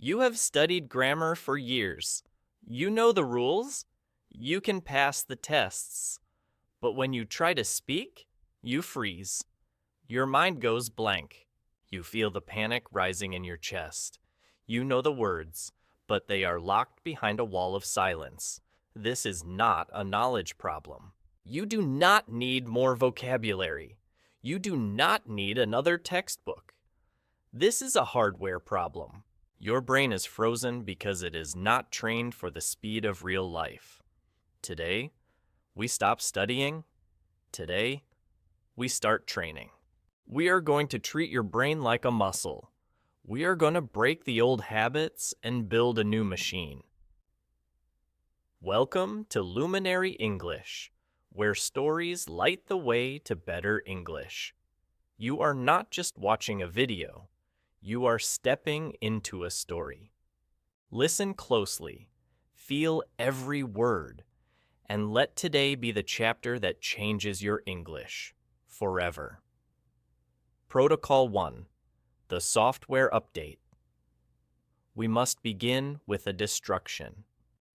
You have studied grammar for years. You know the rules. You can pass the tests. But when you try to speak, you freeze. Your mind goes blank. You feel the panic rising in your chest. You know the words, but they are locked behind a wall of silence. This is not a knowledge problem. You do not need more vocabulary. You do not need another textbook. This is a hardware problem. Your brain is frozen because it is not trained for the speed of real life. Today, we stop studying. Today, we start training. We are going to treat your brain like a muscle. We are going to break the old habits and build a new machine. Welcome to Luminary English, where stories light the way to better English. You are not just watching a video. You are stepping into a story. Listen closely, feel every word, and let today be the chapter that changes your English forever. Protocol 1. The software update. We must begin with a destruction.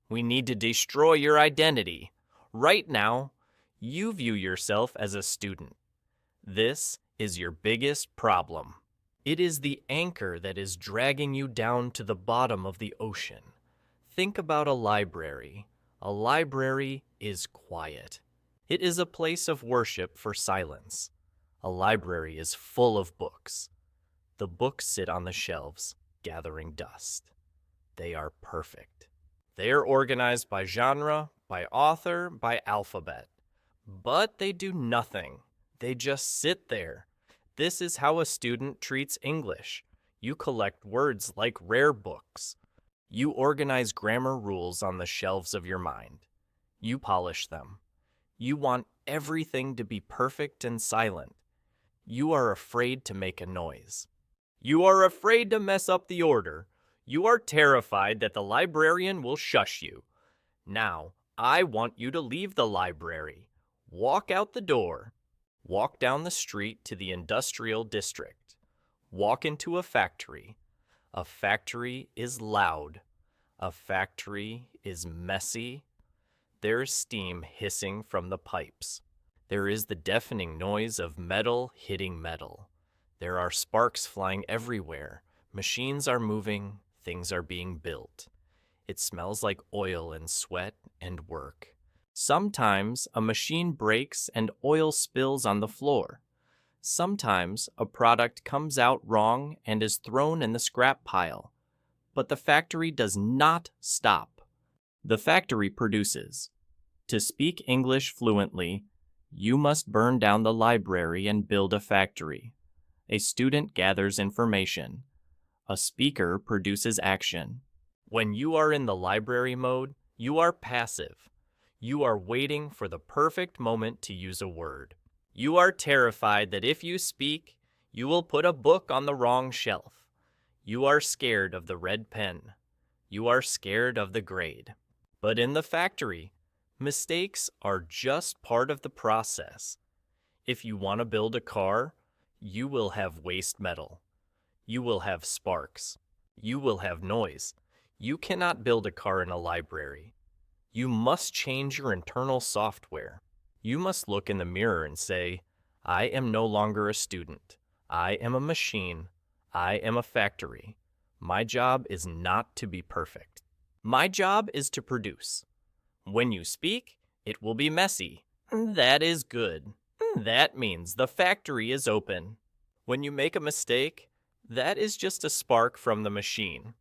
We need to destroy your identity. Right now, you view yourself as a student. This is your biggest problem. It is the anchor that is dragging you down to the bottom of the ocean. Think about a library. A library is quiet. It is a place of worship for silence. A library is full of books. The books sit on the shelves, gathering dust. They are perfect. They are organized by genre, by author, by alphabet. But they do nothing. They just sit there. This is how a student treats English. You collect words like rare books. You organize grammar rules on the shelves of your mind. You polish them. You want everything to be perfect and silent. You are afraid to make a noise. You are afraid to mess up the order. You are terrified that the librarian will shush you. Now, I want you to leave the library. Walk out the door. Walk down the street to the industrial district. Walk into a factory. A factory is loud. A factory is messy. There is steam hissing from the pipes. There is the deafening noise of metal hitting metal. There are sparks flying everywhere. Machines are moving. Things are being built. It smells like oil and sweat and work. Sometimes a machine breaks and oil spills on the floor. Sometimes a product comes out wrong and is thrown in the scrap pile. But the factory does not stop. The factory produces. To speak English fluently, you must burn down the library and build a factory. A student gathers information. A speaker produces action. When you are in the library mode, you are passive. You are waiting for the perfect moment to use a word. You are terrified that if you speak, you will put a book on the wrong shelf. You are scared of the red pen. You are scared of the grade. But in the factory, mistakes are just part of the process. If you want to build a car, you will have waste metal. You will have sparks. You will have noise. You cannot build a car in a library. You must change your internal software. You must look in the mirror and say, I am no longer a student. I am a machine. I am a factory. My job is not to be perfect. My job is to produce. When you speak, it will be messy. That is good. That means the factory is open. When you make a mistake, that is just a spark from the machine.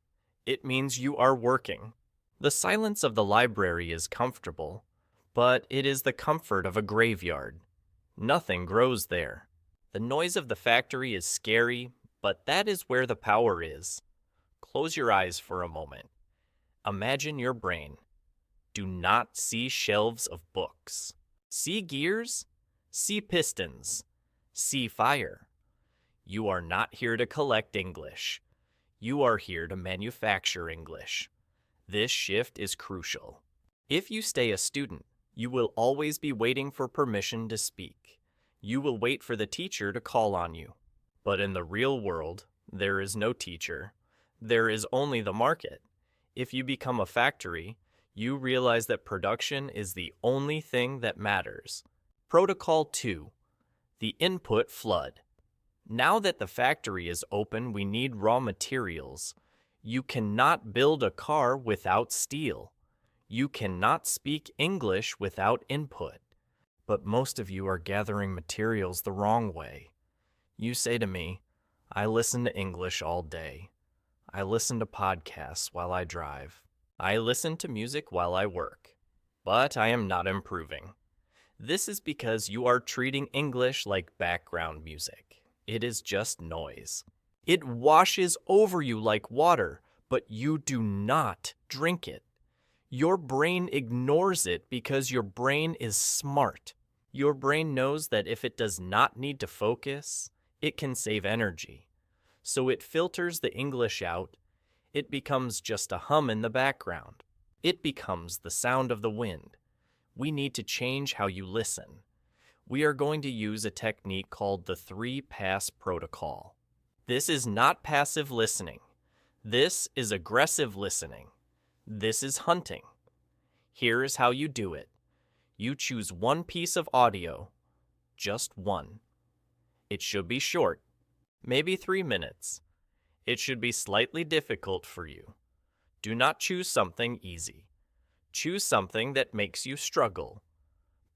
It means you are working. The silence of the library is comfortable, but it is the comfort of a graveyard. Nothing grows there. The noise of the factory is scary, but that is where the power is. Close your eyes for a moment. Imagine your brain. Do not see shelves of books. See gears? See pistons. See fire. You are not here to collect English. You are here to manufacture English. This shift is crucial. If you stay a student, you will always be waiting for permission to speak. You will wait for the teacher to call on you. But in the real world, there is no teacher. There is only the market. If you become a factory, you realize that production is the only thing that matters. Protocol 2. The input flood. Now that the factory is open, we need raw materials. You cannot build a car without steel. You cannot speak English without input. But most of you are gathering materials the wrong way. You say to me, I listen to English all day. I listen to podcasts while I drive. I listen to music while I work. But I am not improving. This is because you are treating English like background music. It is just noise. It washes over you like water, but you do not drink it. Your brain ignores it because your brain is smart. Your brain knows that if it does not need to focus, it can save energy. So it filters the English out. It becomes just a hum in the background. It becomes the sound of the wind. We need to change how you listen. We are going to use a technique called the 3-pass protocol. This is not passive listening. This is aggressive listening. This is hunting. Here is how you do it. You choose one piece of audio, just one. It should be short, maybe 3 minutes. It should be slightly difficult for you. Do not choose something easy. Choose something that makes you struggle.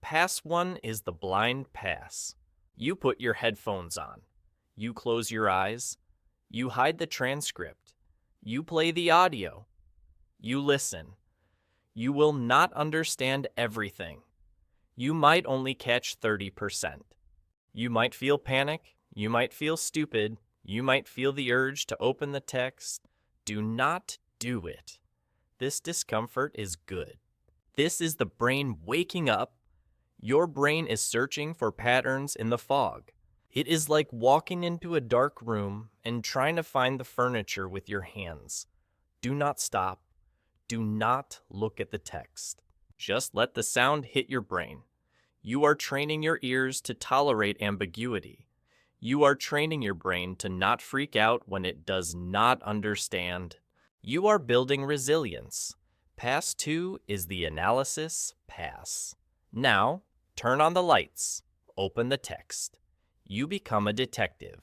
Pass 1 is the blind pass. You put your headphones on. You close your eyes. You hide the transcript. You play the audio. You listen. You will not understand everything. You might only catch 30%. You might feel panic. You might feel stupid. You might feel the urge to open the text. Do not do it. This discomfort is good. This is the brain waking up. Your brain is searching for patterns in the fog. It is like walking into a dark room and trying to find the furniture with your hands. Do not stop. Do not look at the text. Just let the sound hit your brain. You are training your ears to tolerate ambiguity. You are training your brain to not freak out when it does not understand. You are building resilience. Pass 2 is the analysis pass. Now, turn on the lights. Open the text. You become a detective.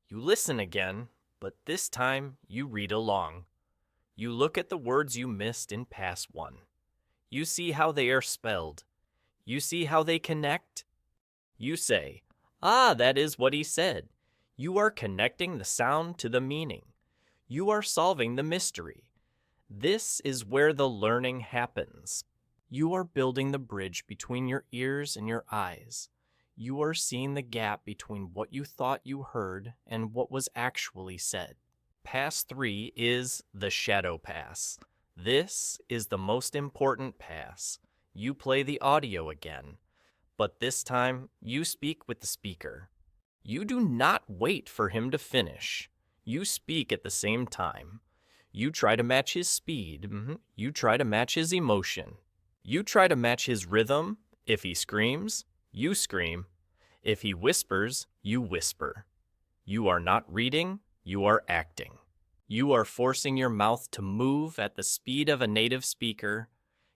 You listen again, but this time you read along. You look at the words you missed in Pass 1. You see how they are spelled. You see how they connect. You say, "Ah, that is what he said." You are connecting the sound to the meaning. You are solving the mystery. This is where the learning happens. You are building the bridge between your ears and your eyes. You are seeing the gap between what you thought you heard and what was actually said. Pass 3 is the shadow pass. This is the most important pass. You play the audio again, but this time you speak with the speaker. You do not wait for him to finish. You speak at the same time. You try to match his speed. You try to match his emotion. You try to match his rhythm. If he screams, you scream. If he whispers, you whisper. You are not reading, you are acting. You are forcing your mouth to move at the speed of a native speaker.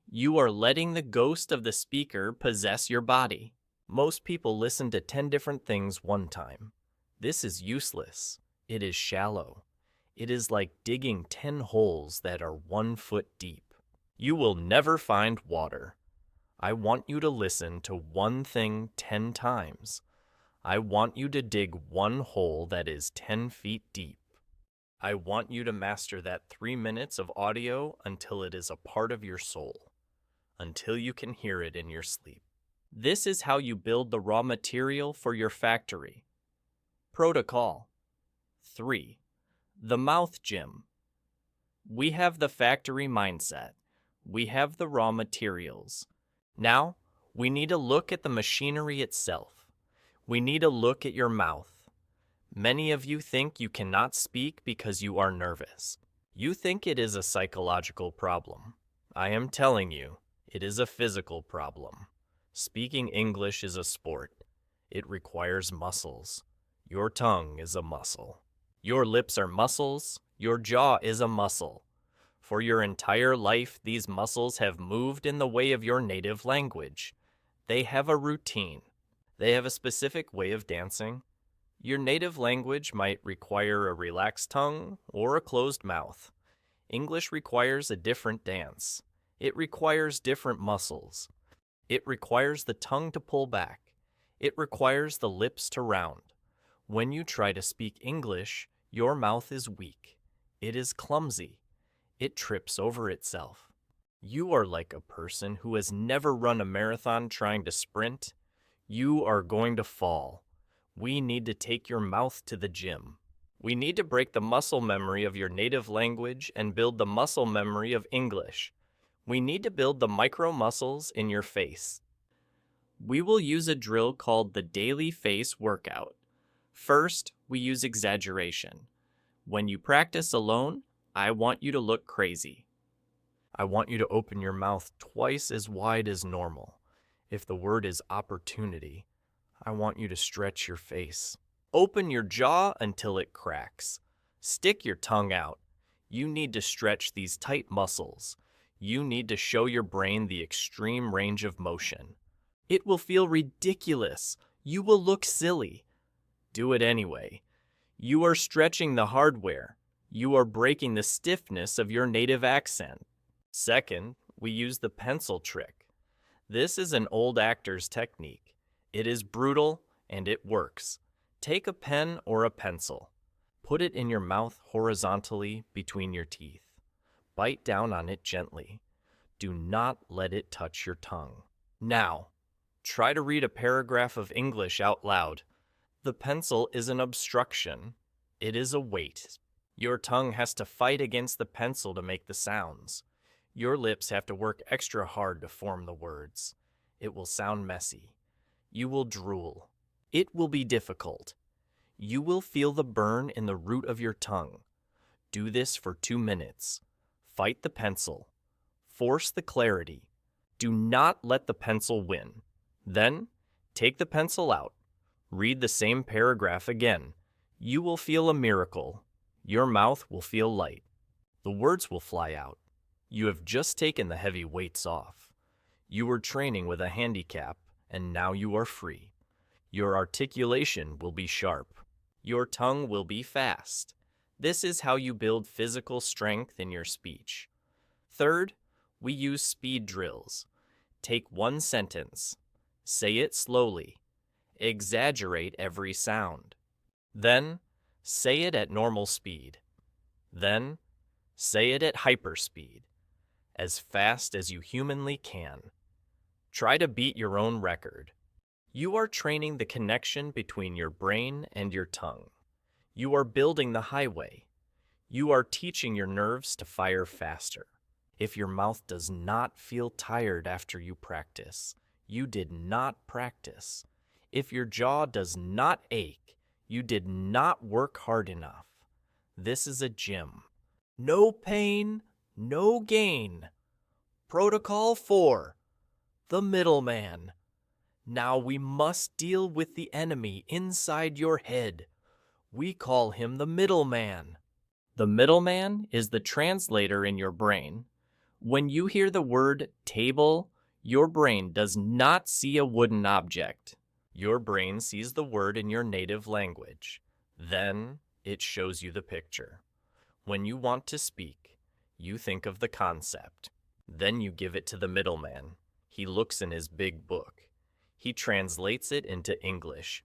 You are letting the ghost of the speaker possess your body. Most people listen to 10 different things one time. This is useless. It is shallow. It is like digging 10 holes that are 1 foot deep. You will never find water. I want you to listen to one thing 10 times. I want you to dig 1 hole that is 10 feet deep. I want you to master that 3 minutes of audio until it is a part of your soul, until you can hear it in your sleep. This is how you build the raw material for your factory. Protocol 3. The mouth gym. We have the factory mindset. We have the raw materials. Now, we need to look at the machinery itself. We need to look at your mouth. Many of you think you cannot speak because you are nervous. You think it is a psychological problem. I am telling you, it is a physical problem. Speaking English is a sport. It requires muscles. Your tongue is a muscle. Your lips are muscles, your jaw is a muscle. For your entire life, these muscles have moved in the way of your native language. They have a routine. They have a specific way of dancing. Your native language might require a relaxed tongue or a closed mouth. English requires a different dance. It requires different muscles. It requires the tongue to pull back. It requires the lips to round. When you try to speak English, your mouth is weak. It is clumsy. It trips over itself. You are like a person who has never run a marathon trying to sprint. You are going to fall. We need to take your mouth to the gym. We need to break the muscle memory of your native language and build the muscle memory of English. We need to build the micro muscles in your face. We will use a drill called the daily face workout. First, we use exaggeration. When you practice alone, I want you to look crazy. I want you to open your mouth twice as wide as normal. If the word is opportunity, I want you to stretch your face. Open your jaw until it cracks. Stick your tongue out. You need to stretch these tight muscles. You need to show your brain the extreme range of motion. It will feel ridiculous. You will look silly. Do it anyway. You are stretching the hardware. You are breaking the stiffness of your native accent. Second, we use the pencil trick. This is an old actor's technique. It is brutal and it works. Take a pen or a pencil. Put it in your mouth horizontally between your teeth. Bite down on it gently. Do not let it touch your tongue. Now, try to read a paragraph of English out loud. The pencil is an obstruction. It is a weight. Your tongue has to fight against the pencil to make the sounds. Your lips have to work extra hard to form the words. It will sound messy. You will drool. It will be difficult. You will feel the burn in the root of your tongue. Do this for 2 minutes. Fight the pencil. Force the clarity. Do not let the pencil win. Then, take the pencil out. Read the same paragraph again. You will feel a miracle. Your mouth will feel light. The words will fly out. You have just taken the heavy weights off. You were training with a handicap, and now you are free. Your articulation will be sharp. Your tongue will be fast. This is how you build physical strength in your speech. Third, we use speed drills. Take one sentence. Say it slowly. Exaggerate every sound. Then, say it at normal speed. Then, say it at hyperspeed, as fast as you humanly can. Try to beat your own record. You are training the connection between your brain and your tongue. You are building the highway. You are teaching your nerves to fire faster. If your mouth does not feel tired after you practice, you did not practice. If your jaw does not ache, you did not work hard enough. This is a gym. No pain, no gain. Protocol 4. The middleman. Now we must deal with the enemy inside your head. We call him the middleman. The middleman is the translator in your brain. When you hear the word table, your brain does not see a wooden object. Your brain sees the word in your native language. Then it shows you the picture. When you want to speak, you think of the concept. Then you give it to the middleman. He looks in his big book. He translates it into English.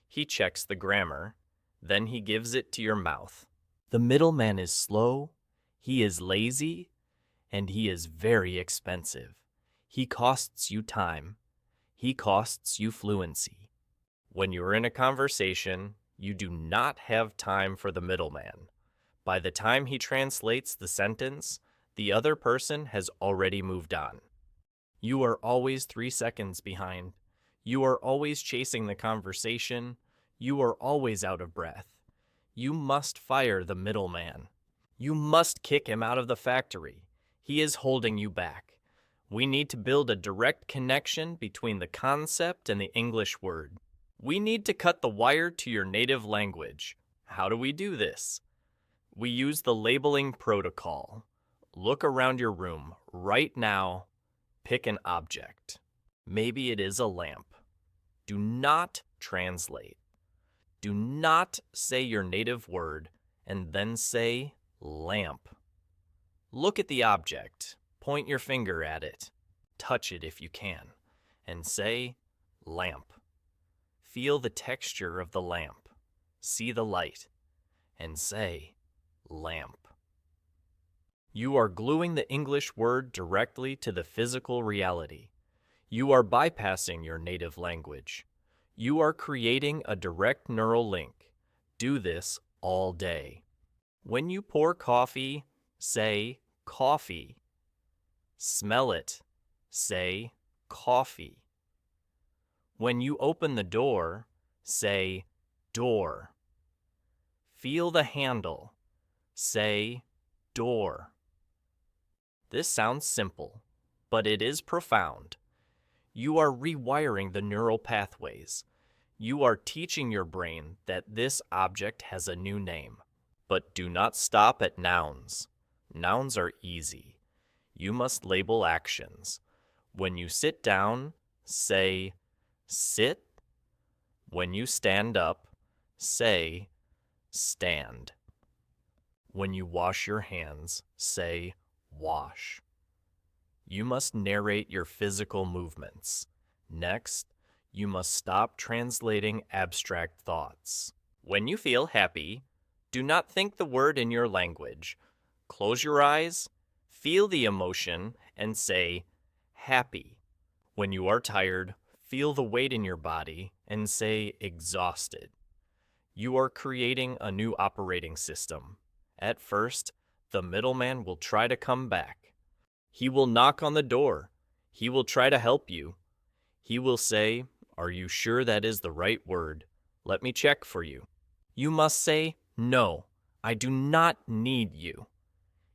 He checks the grammar. Then he gives it to your mouth. The middleman is slow, he is lazy, and he is very expensive. He costs you time. He costs you fluency. When you're in a conversation, you do not have time for the middleman. By the time he translates the sentence, the other person has already moved on. You are always 3 seconds behind. You are always chasing the conversation. You are always out of breath. You must fire the middleman. You must kick him out of the factory. He is holding you back. We need to build a direct connection between the concept and the English word. We need to cut the wire to your native language. How do we do this? We use the labeling protocol. Look around your room right now. Pick an object. Maybe it is a lamp. Do not translate. Do not say your native word and then say lamp. Look at the object. Point your finger at it. Touch it if you can. And say lamp. Feel the texture of the lamp. See the light. And say lamp. You are gluing the English word directly to the physical reality. You are bypassing your native language. You are creating a direct neural link. Do this all day. When you pour coffee, say coffee. Smell it, say coffee. When you open the door, say door. Feel the handle, say door. This sounds simple, but it is profound. You are rewiring the neural pathways. You are teaching your brain that this object has a new name. But do not stop at nouns. Nouns are easy. You must label actions. When you sit down, say sit. When you stand up, say stand. When you wash your hands, say wash. You must narrate your physical movements. Next, you must stop translating abstract thoughts. When you feel happy, do not think the word in your language. Close your eyes, feel the emotion, and say happy. When you are tired, feel the weight in your body and say exhausted. You are creating a new operating system. At first, the middleman will try to come back. He will knock on the door. He will try to help you. He will say, "Are you sure that is the right word? Let me check for you." You must say, "No, I do not need you."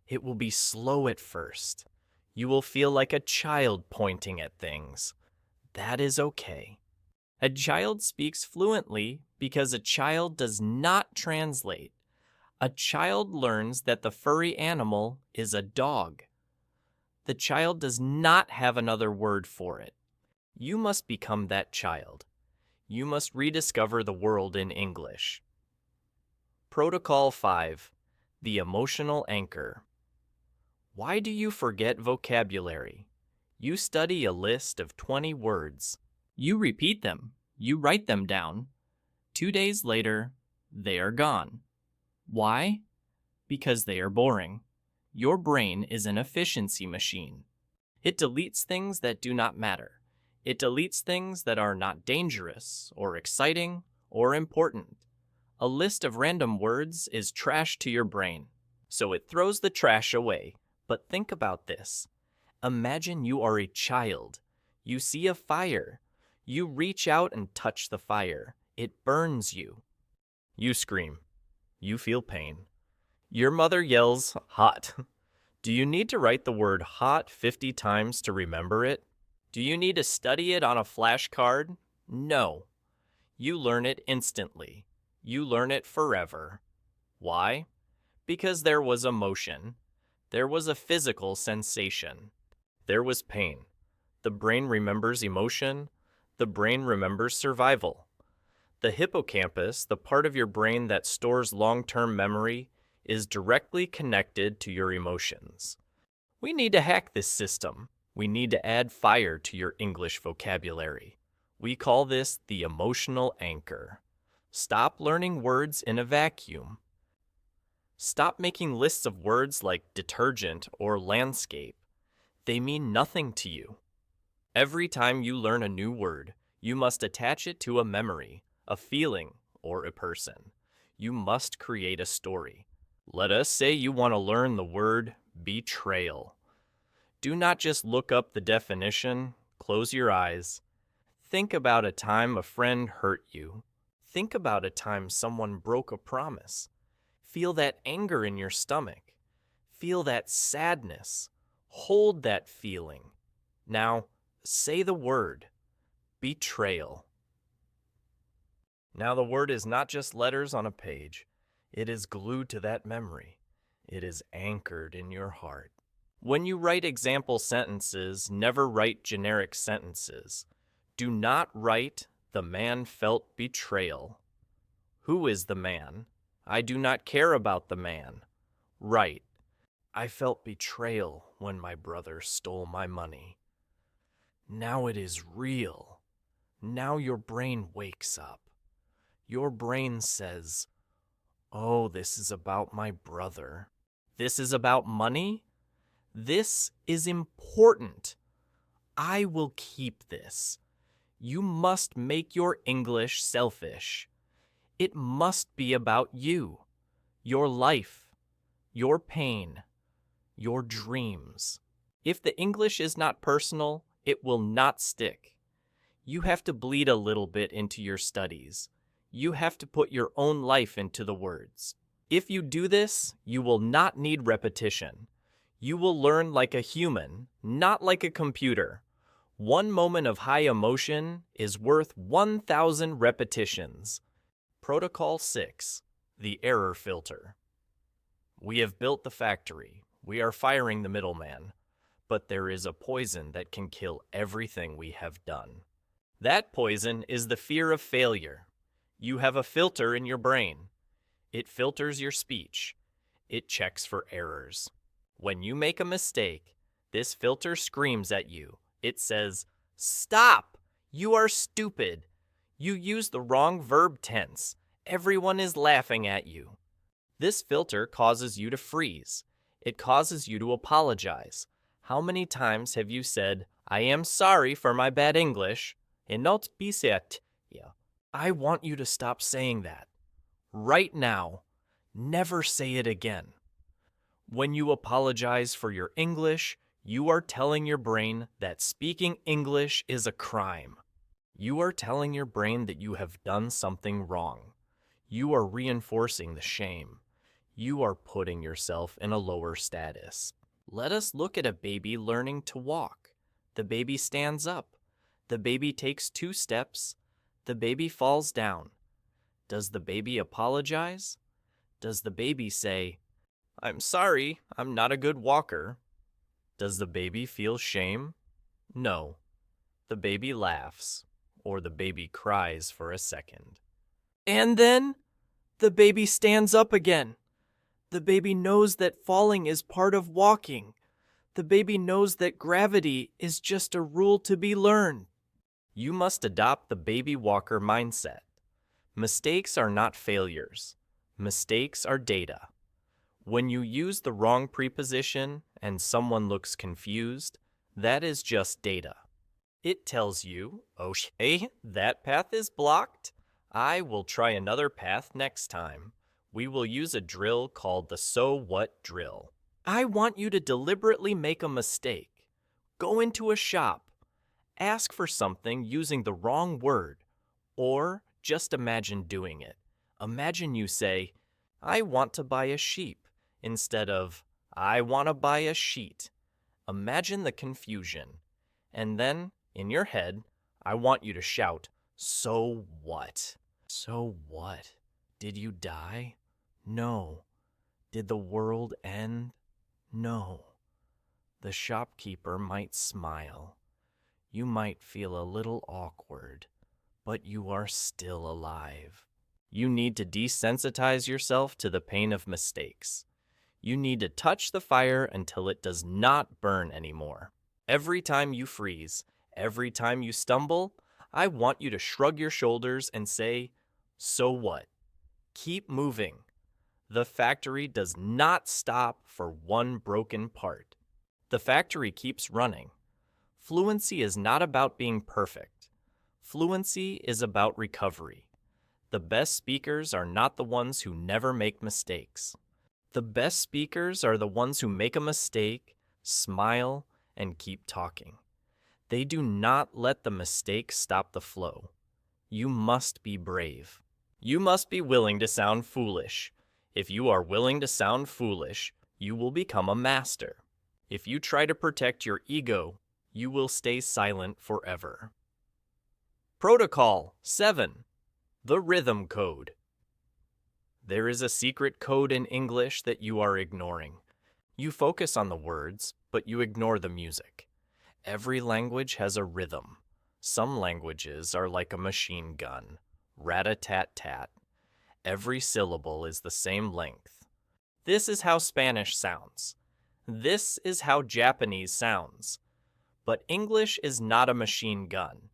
It will be slow at first. You will feel like a child pointing at things. That is okay. A child speaks fluently because a child does not translate. A child learns that the furry animal is a dog. The child does not have another word for it. You must become that child. You must rediscover the world in English. Protocol 5. The emotional anchor. Why do you forget vocabulary? You study a list of 20 words. You repeat them. You write them down. 2 days later, they are gone. Why? Because they are boring. Your brain is an efficiency machine. It deletes things that do not matter. It deletes things that are not dangerous, or exciting, or important. A list of random words is trash to your brain, so it throws the trash away. But think about this. Imagine you are a child. You see a fire. You reach out and touch the fire. It burns you. You scream. You feel pain. Your mother yells, "Hot." Do you need to write the word hot 50 times to remember it? Do you need to study it on a flashcard? No. You learn it instantly. You learn it forever. Why? Because there was emotion. There was a physical sensation. There was pain. The brain remembers emotion. The brain remembers survival. The hippocampus, the part of your brain that stores long-term memory, is directly connected to your emotions. We need to hack this system. We need to add fire to your English vocabulary. We call this the emotional anchor. Stop learning words in a vacuum. Stop making lists of words like detergent or landscape. They mean nothing to you. Every time you learn a new word, you must attach it to a memory, a feeling, or a person. You must create a story. Let us say you want to learn the word betrayal. Do not just look up the definition. Close your eyes. Think about a time a friend hurt you. Think about a time someone broke a promise. Feel that anger in your stomach. Feel that sadness. Hold that feeling. Now, say the word betrayal. Now the word is not just letters on a page. It is glued to that memory. It is anchored in your heart. When you write example sentences, never write generic sentences. Do not write, "The man felt betrayal." Who is the man? I do not care about the man. Write, "I felt betrayal when my brother stole my money." Now it is real. Now your brain wakes up. Your brain says, "Oh, this is about my brother. This is about money? This is important. I will keep this." You must make your English selfish. It must be about you, your life, your pain, your dreams. If the English is not personal, it will not stick. You have to bleed a little bit into your studies. You have to put your own life into the words. If you do this, you will not need repetition. You will learn like a human, not like a computer. One moment of high emotion is worth 1,000 repetitions. Protocol 6. The Error Filter. We have built the factory. We are firing the middleman. But there is a poison that can kill everything we have done. That poison is the fear of failure. You have a filter in your brain. It filters your speech. It checks for errors. When you make a mistake, this filter screams at you. It says, "Stop! You are stupid. You use the wrong verb tense. Everyone is laughing at you." This filter causes you to freeze. It causes you to apologize. How many times have you said, "I am sorry for my bad English"? Not bisert. I want you to stop saying that. Right now. Never say it again. When you apologize for your English, you are telling your brain that speaking English is a crime. You are telling your brain that you have done something wrong. You are reinforcing the shame. You are putting yourself in a lower status. Let us look at a baby learning to walk. The baby stands up. The baby takes 2 steps. The baby falls down. Does the baby apologize? Does the baby say, "I'm sorry, I'm not a good walker"? Does the baby feel shame? No. The baby laughs, or the baby cries for a second. And then the baby stands up again. The baby knows that falling is part of walking. The baby knows that gravity is just a rule to be learned. You must adopt the baby walker mindset. Mistakes are not failures. Mistakes are data. When you use the wrong preposition and someone looks confused, that is just data. It tells you, "Okay, that path is blocked. I will try another path next time." We will use a drill called the "so what" drill. I want you to deliberately make a mistake. Go into a shop. Ask for something using the wrong word, or just imagine doing it. Imagine you say, "I want to buy a sheep," instead of, "I want to buy a sheet." Imagine the confusion. And then, in your head, I want you to shout, "So what?" So what? Did you die? No. Did the world end? No. The shopkeeper might smile. You might feel a little awkward, but you are still alive. You need to desensitize yourself to the pain of mistakes. You need to touch the fire until it does not burn anymore. Every time you freeze, every time you stumble, I want you to shrug your shoulders and say, "So what?" Keep moving. The factory does not stop for one broken part. The factory keeps running. Fluency is not about being perfect. Fluency is about recovery. The best speakers are not the ones who never make mistakes. The best speakers are the ones who make a mistake, smile, and keep talking. They do not let the mistake stop the flow. You must be brave. You must be willing to sound foolish. If you are willing to sound foolish, you will become a master. If you try to protect your ego, you will stay silent forever. Protocol 7. The Rhythm Code. There is a secret code in English that you are ignoring. You focus on the words, but you ignore the music. Every language has a rhythm. Some languages are like a machine gun. Rat-a-tat-tat. Every syllable is the same length. This is how Spanish sounds. This is how Japanese sounds. But English is not a machine gun.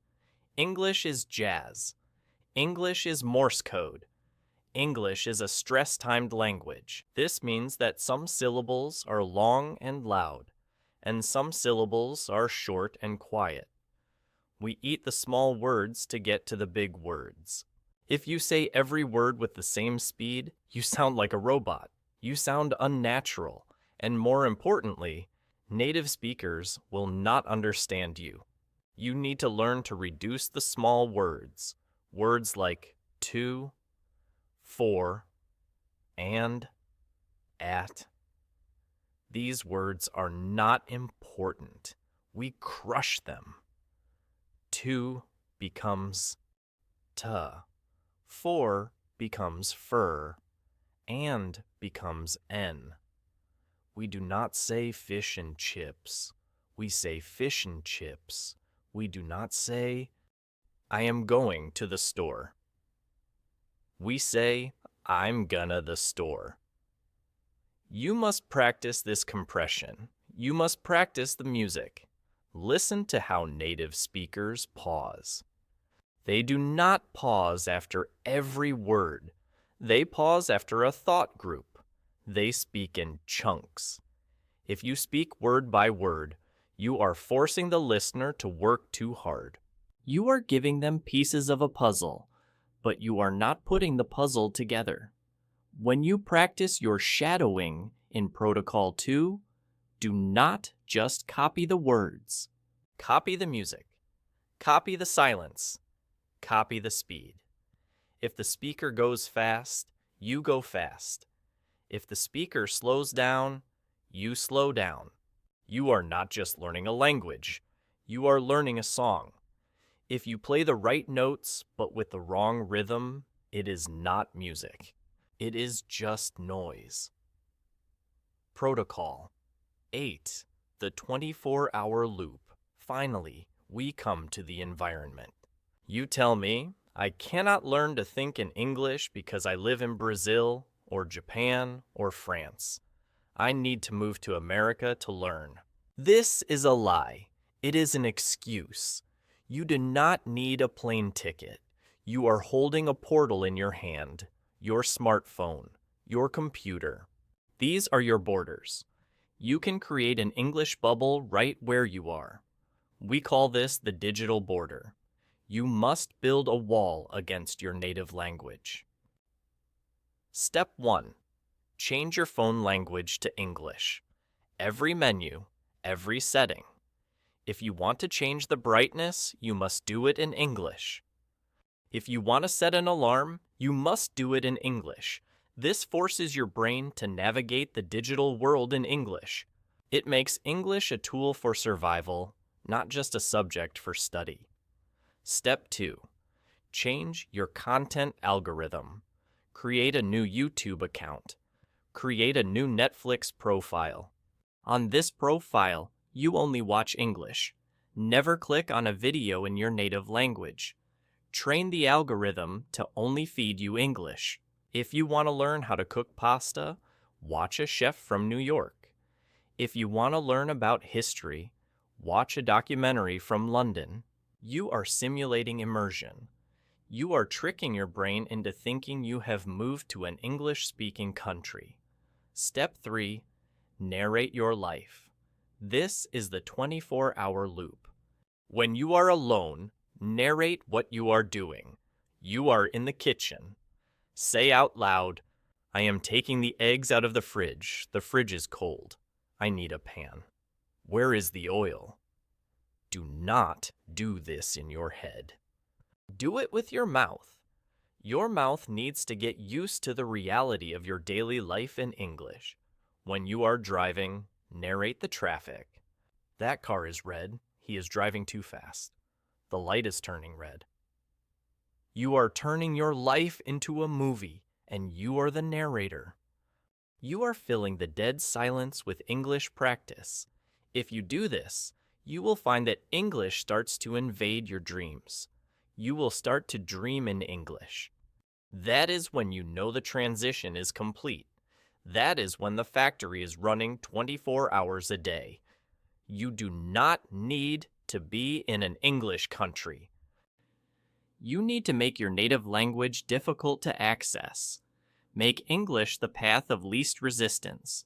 English is jazz. English is Morse code. English is a stress-timed language. This means that some syllables are long and loud, and some syllables are short and quiet. We eat the small words to get to the big words. If you say every word with the same speed, you sound like a robot. You sound unnatural, and more importantly, native speakers will not understand you. You need to learn to reduce the small words. Words like to, for, and, at. These words are not important. We crush them. To becomes ta. For becomes fur. And becomes n. We do not say fish and chips. We say fish and chips. We do not say, I am going to the store. We say, I'm gonna the store. You must practice this compression. You must practice the music. Listen to how native speakers pause. They do not pause after every word. They pause after a thought group. They speak in chunks. If you speak word by word, you are forcing the listener to work too hard. You are giving them pieces of a puzzle, but you are not putting the puzzle together. When you practice your shadowing in Protocol 2, do not just copy the words. Copy the music. Copy the silence. Copy the speed. If the speaker goes fast, you go fast. If the speaker slows down, you slow down. You are not just learning a language. You are learning a song. If you play the right notes but with the wrong rhythm, it is not music. It is just noise. Protocol 8. The 24-hour loop. Finally, we come to the environment. You tell me, I cannot learn to think in English because I live in Brazil or Japan or France. I need to move to America to learn. This is a lie. It is an excuse. You do not need a plane ticket. You are holding a portal in your hand, your smartphone, your computer. These are your borders. You can create an English bubble right where you are. We call this the digital border. You must build a wall against your native language. Step 1. Change your phone language to English. Every menu, every setting. If you want to change the brightness, you must do it in English. If you want to set an alarm, you must do it in English. This forces your brain to navigate the digital world in English. It makes English a tool for survival, not just a subject for study. Step 2. Change your content algorithm. Create a new YouTube account. Create a new Netflix profile. On this profile, you only watch English. Never click on a video in your native language. Train the algorithm to only feed you English. If you want to learn how to cook pasta, watch a chef from New York. If you want to learn about history, watch a documentary from London. You are simulating immersion. You are tricking your brain into thinking you have moved to an English-speaking country. Step 3. Narrate your life. This is the 24-hour loop. When you are alone, narrate what you are doing. You are in the kitchen. Say out loud, I am taking the eggs out of the fridge. The fridge is cold. I need a pan. Where is the oil? Do not do this in your head. Do it with your mouth. Your mouth needs to get used to the reality of your daily life in English. When you are driving, narrate the traffic. That car is red. He is driving too fast. The light is turning red. You are turning your life into a movie, and you are the narrator. You are filling the dead silence with English practice. If you do this, you will find that English starts to invade your dreams. You will start to dream in English. That is when you know the transition is complete. That is when the factory is running 24 hours a day. You do not need to be in an English country. You need to make your native language difficult to access. Make English the path of least resistance.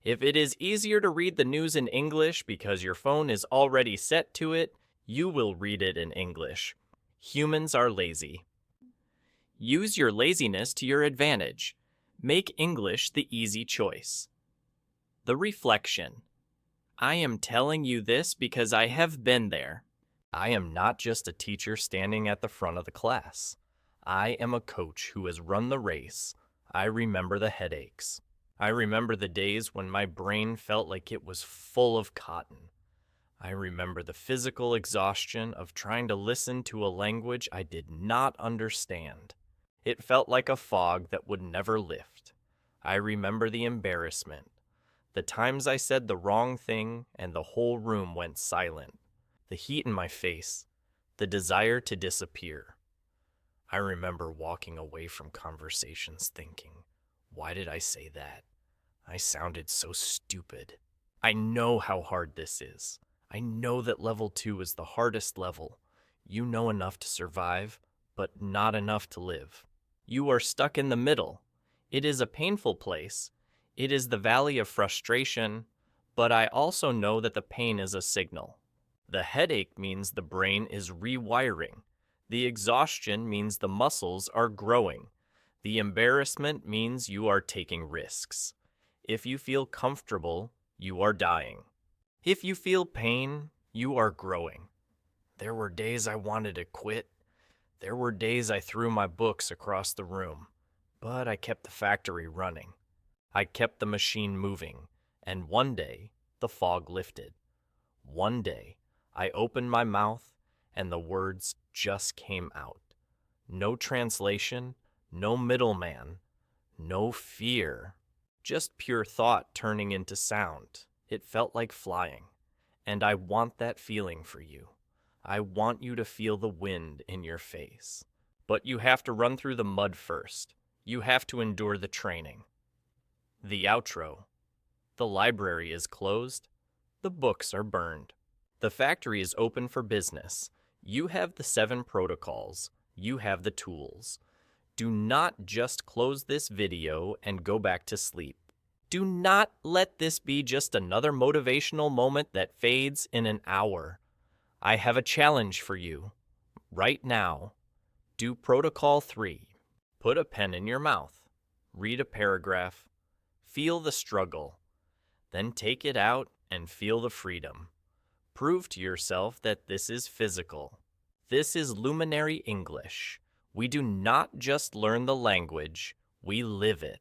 If it is easier to read the news in English because your phone is already set to it, you will read it in English. Humans are lazy. Use your laziness to your advantage. Make English the easy choice. The reflection. I am telling you this because I have been there. I am not just a teacher standing at the front of the class. I am a coach who has run the race. I remember the headaches. I remember the days when my brain felt like it was full of cotton. I remember the physical exhaustion of trying to listen to a language I did not understand. It felt like a fog that would never lift. I remember the embarrassment, the times I said the wrong thing and the whole room went silent, the heat in my face, the desire to disappear. I remember walking away from conversations thinking, why did I say that? I sounded so stupid. I know how hard this is. I know that level 2 is the hardest level. You know enough to survive, but not enough to live. You are stuck in the middle. It is a painful place. It is the valley of frustration, but I also know that the pain is a signal. The headache means the brain is rewiring. The exhaustion means the muscles are growing. The embarrassment means you are taking risks. If you feel comfortable, you are dying. If you feel pain, you are growing. There were days I wanted to quit. There were days I threw my books across the room. But I kept the factory running. I kept the machine moving. And one day, the fog lifted. One day, I opened my mouth and the words just came out. No translation, no middleman, no fear. Just pure thought turning into sound. It felt like flying. And I want that feeling for you. I want you to feel the wind in your face. But you have to run through the mud first. You have to endure the training. The outro. The library is closed. The books are burned. The factory is open for business. You have the 7 protocols. You have the tools. Do not just close this video and go back to sleep. Do not let this be just another motivational moment that fades in an hour. I have a challenge for you. Right now, do Protocol 3. Put a pen in your mouth. Read a paragraph. Feel the struggle. Then take it out and feel the freedom. Prove to yourself that this is physical. This is Luminary English. We do not just learn the language, we live it.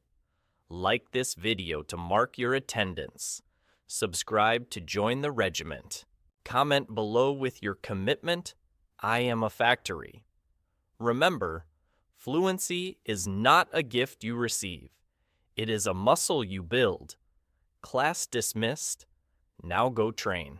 Like this video to mark your attendance. Subscribe to join the regiment. Comment below with your commitment. I am a factory. Remember, fluency is not a gift you receive. It is a muscle you build. Class dismissed. Now go train.